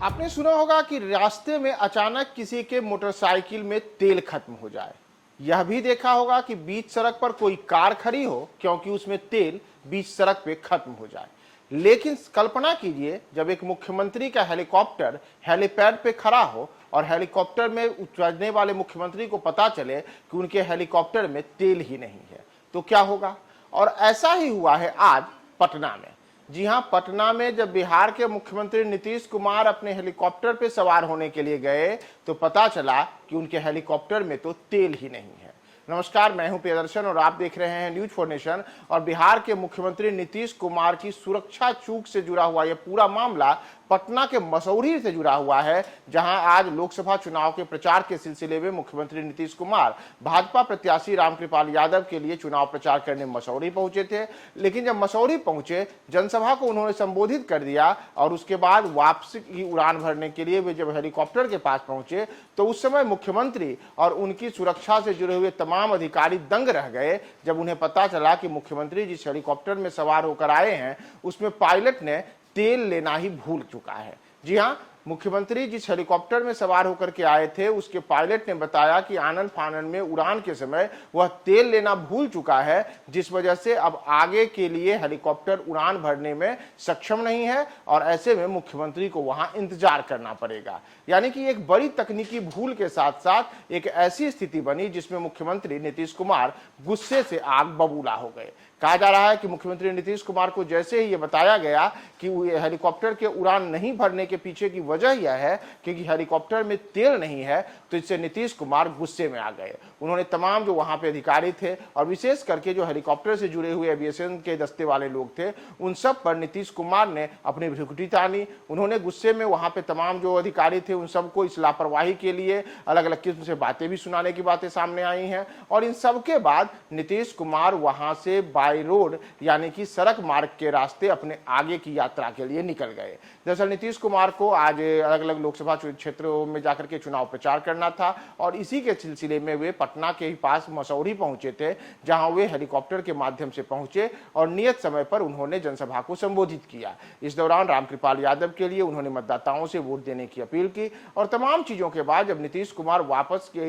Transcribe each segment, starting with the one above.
आपने सुना होगा कि रास्ते में अचानक किसी के मोटरसाइकिल में तेल खत्म हो जाए। यह भी देखा होगा कि बीच सड़क पर कोई कार खड़ी हो क्योंकि उसमें तेल बीच सड़क पे खत्म हो जाए। लेकिन कल्पना कीजिए जब एक मुख्यमंत्री का हेलीकॉप्टर हेलीपैड पे खड़ा हो और हेलीकॉप्टर में उतरने वाले मुख्यमंत्री को पता चले कि उनके हेलीकॉप्टर में तेल ही नहीं है, तो क्या होगा। और ऐसा ही हुआ है आज पटना में। जी हां, पटना में जब बिहार के मुख्यमंत्री नीतीश कुमार अपने हेलीकॉप्टर पे सवार होने के लिए गए तो पता चला कि उनके हेलीकॉप्टर में तो तेल ही नहीं है। नमस्कार, मैं हूं प्रियदर्शन और आप देख रहे हैं न्यूज फॉर नेशन। और बिहार के मुख्यमंत्री नीतीश कुमार की सुरक्षा चूक से जुड़ा हुआ यह पूरा मामला पटना के मसौढ़ी से जुड़ा हुआ है, जहां आज लोकसभा चुनाव के प्रचार के सिलसिले में मुख्यमंत्री नीतीश कुमार भाजपा प्रत्याशी रामकृपाल यादव के लिए चुनाव प्रचार करने मसौढ़ी पहुंचे थे। लेकिन जब मसौढ़ी पहुंचे, जनसभा को उन्होंने संबोधित कर दिया और उसके बाद वापसी की उड़ान भरने के लिए वे जब हेलीकॉप्टर के पास पहुंचे तो उस समय मुख्यमंत्री और उनकी सुरक्षा से जुड़े हुए तमाम अधिकारी दंग रह गए जब उन्हें पता चला कि मुख्यमंत्री जिस हेलीकॉप्टर में सवार होकर आए हैं उसमें पायलट ने तेल लेना ही भूल चुका है। जी हां, मुख्यमंत्री जिस हेलीकॉप्टर में सवार होकर के आए थे उसके पायलट ने बताया कि आनन फानन में उड़ान के समय वह तेल लेना भूल चुका है, जिस वजह से अब आगे के लिए हेलीकॉप्टर उड़ान भरने में सक्षम नहीं है और ऐसे में मुख्यमंत्री को वहां इंतजार करना पड़ेगा। यानी कि एक बड़ी तकनीकी भूल के साथ साथ एक ऐसी स्थिति बनी जिसमें मुख्यमंत्री नीतीश कुमार गुस्से से आग बबूला हो गए। कहा जा रहा है कि मुख्यमंत्री नीतीश कुमार को जैसे ही ये बताया गया कि हेलीकॉप्टर के उड़ान नहीं भरने के पीछे की वजह यह है क्योंकि हेलीकॉप्टर में तेल नहीं है, तो इससे नीतीश कुमार गुस्से में आ गए। उन्होंने तमाम जो वहां पे अधिकारी थे और विशेष करके जो हेलीकॉप्टर से जुड़े हुए एविएशन के दस्ते वाले लोग थे उन सब पर नीतीश कुमार ने अपनी भ्रुकुटी तानी। उन्होंने गुस्से में वहां पे तमाम जो अधिकारी थे उन सबको इस लापरवाही के लिए अलग अलग किस्म से बातें भी सुनाने की बातें सामने आई हैं। और इन सब के बाद नीतीश कुमार वहां से बाय रोड यानी कि सड़क मार्ग के रास्ते अपने आगे की यात्रा के लिए निकल गए। दरअसल नीतीश कुमार को आज अलग अलग लोकसभा क्षेत्रों में जाकर के चुनाव प्रचार करना था और इसी के सिलसिले में वे पटना के ही पास मसौढ़ी पहुंचे थे, जहां वे हेलीकॉप्टर के माध्यम से पहुंचे और नियत समय पर उन्होंने जनसभा को संबोधित किया। इस दौरान रामकृपाल यादव के लिए उन्होंने मतदाताओं से वोट देने की अपील की और तमाम चीजों के बाद जब नीतीश कुमार वापस के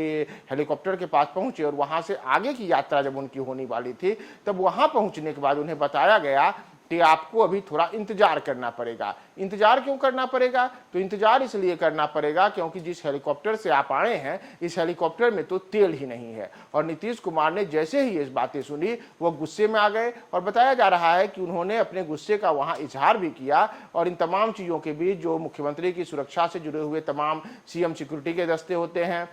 हेलीकॉप्टर के पास पहुंचे और वहां से आगे की यात्रा जब उनकी होने वाली थी तब वहां पहुंचने के बाद उन्हें बताया गया कि आपको अभी थोड़ा इंतजार करना पड़ेगा। इंतजार क्यों करना पड़ेगा? तो इंतजार इसलिए करना पड़ेगा क्योंकि जिस हेलीकॉप्टर से आप आए हैं इस हेलीकॉप्टर में तो तेल ही नहीं है। और नीतीश कुमार ने जैसे ही इस बातें सुनी वो गुस्से में आ गए और बताया जा रहा है कि उन्होंने अपने गुस्से का वहां इजहार भी किया। और इन तमाम चीजों के बीच जो मुख्यमंत्री की सुरक्षा से जुड़े हुए तमाम सीएम सिक्योरिटी के दस्ते होते हैं,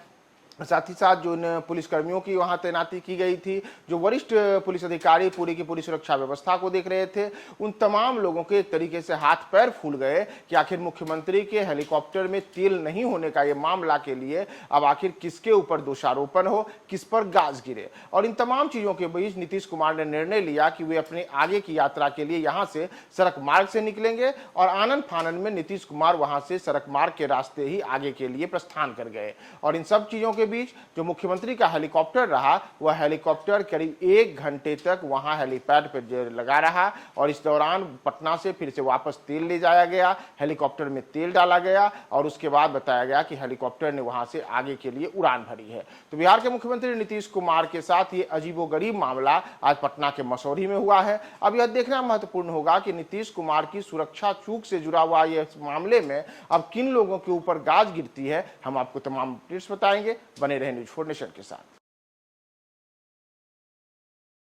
साथ ही साथ जो पुलिसकर्मियों की वहां तैनाती की गई थी, जो वरिष्ठ पुलिस अधिकारी पूरी की पूरी सुरक्षा व्यवस्था को देख रहे थे, उन तमाम लोगों के एक तरीके से हाथ पैर फूल गए कि आखिर मुख्यमंत्री के हेलीकॉप्टर में तेल नहीं होने का ये मामला के लिए अब आखिर किसके ऊपर दोषारोपण हो, किस पर गाज गिरे। और इन तमाम चीजों के बीच नीतीश कुमार ने निर्णय लिया कि वे अपने आगे की यात्रा के लिए यहां से सड़क मार्ग से निकलेंगे और आनन फानन में नीतीश कुमार वहां से सड़क मार्ग के रास्ते ही आगे के लिए प्रस्थान कर गए। और इन सब चीजों के बीच जो मुख्यमंत्री का हेलीकॉप्टर रहा वह हेलीकॉप्टर करीब 1 घंटे तक वहां हेलीपैड पर लगा रहा और इस दौरान पटना से फिर से वापस तेल ले जाया गया, हेलीकॉप्टर में तेल डाला गया और उसके बाद बताया गया कि हेलीकॉप्टर ने वहां से आगे के लिए उड़ान भरी है। तो बिहार के मुख्यमंत्री नीतीश कुमार के साथ ये अजीबोगरीब मामला आज पटना के मसौढ़ी में हुआ है। अब यह देखना महत्वपूर्ण होगा कि नीतीश कुमार की सुरक्षा चूक से जुड़ा हुआ यह मामले में अब किन लोगों के ऊपर गाज गिरती है। हम आपको तमाम टिप्स बताएंगे, बने रहे न्यूज फॉर नेशन के साथ।